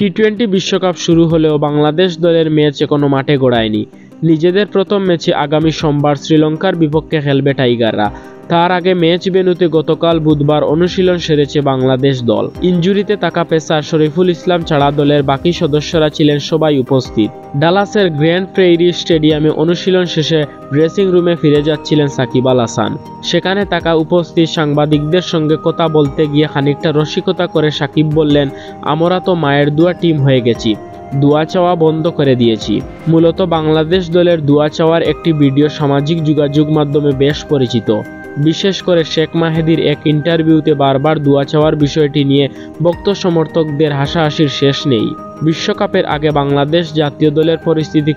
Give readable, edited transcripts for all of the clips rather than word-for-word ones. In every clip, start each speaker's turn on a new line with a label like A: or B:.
A: টি-20 বিশ্বকাপ শুরু হলেও বাংলাদেশ দলের ম্যাচ এখনো মাঠে গড়ায়নি। নিজেদের প্রথম ম্যাচে আগামী সোমবার শ্রীলঙ্কার বিপক্ষে খেলবে টাইগাররা। তার আগে ম্যাচ ভেন্যুতে গতকাল বুধবার অনুশীলন সেরেছে বাংলাদেশ দল। ইনজুরিতে থাকা পেসার শরীফুল ইসলাম ছাড়া দলের বাকি সদস্যরা ছিলেন সবাই উপস্থিত। ডালাসের গ্র্যান্ড প্রেইরি স্টেডিয়ামে অনুশীলন শেষে ড্রেসিং রুমে ফিরে যাচ্ছিলেন সাকিব আল হাসান। সেখানে থাকা উপস্থিত সাংবাদিকদের সঙ্গে কথা বলতে গিয়ে খানিকটা রসিকতা করে সাকিব বললেন, আমরা তো মায়ের দোয়া টিম হয়ে গেছি, দোয়া চাওয়া বন্ধ করে দিয়েছি। মূলত বাংলাদেশ দলের দোয়া চাওয়ার একটি ভিডিও সামাজিক যোগাযোগ মাধ্যমে বেশ পরিচিত। বিশেষ করে শেখ মাহেদীর এক ইন্টারভিউতে বারবার দোয়া চাওয়ার বিষয়টি নিয়ে ভক্ত সমর্থকদের হাসাহাসির শেষ নেই। বিশ্বকাপের আগে বাংলাদেশ জাতীয় দলের পরিস্থিতি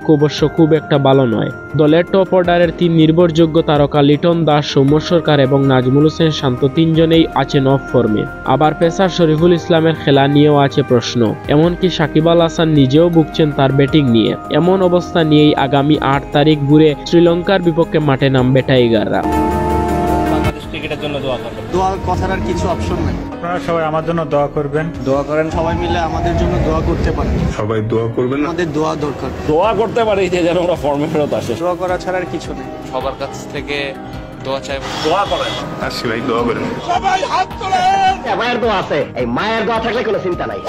A: খুব একটা ভালো নয়। দলের টপ অর্ডারের 3 নির্ভরযোগ্য তারকা লিটন দাস, সৌম্য সরকার এবং নাজমুল হোসেন শান্ত 3 জনেই আছেন অফ ফর্মে। আবার পেসার শরীফুল ইসলামের খেলা নিয়েও আছে প্রশ্ন। এমনকি সাকিব আল হাসান নিজেও ভুগছেন তার ব্যাটিং নিয়ে। এমন অবস্থা নিয়েই আগামী 8 তারিখ ঘুরে শ্রীলঙ্কার বিপক্ষে মাঠে নামবে টাইগাররা।
B: দোয়া কথার আর কিছু অপশন নাই।
C: আপনারা সবাই আমার জন্য দোয়া করবেন,
B: দোয়া করেন, সবাই মিলে আমাদের জন্য দোয়া করতে পারেন।
D: সবাই দোয়া করবেন,
B: আমাদের দোয়া দরকার।
E: দোয়া করতে পারি যে যেন আমরা ফর্মে ফেরত আসে।
B: দোয়া করা ছাড়া আর কিছু নেই।
F: সবার কাছ থেকে দোয়া চাইবো,
E: দোয়া করেন,
D: আসি ভাই দোয়া করেন।
E: সবাই হাত তোলেন।
G: মায়ের দোয়া আছে, এই মায়ের দোয়া থাকলে কোনো চিন্তা নাই।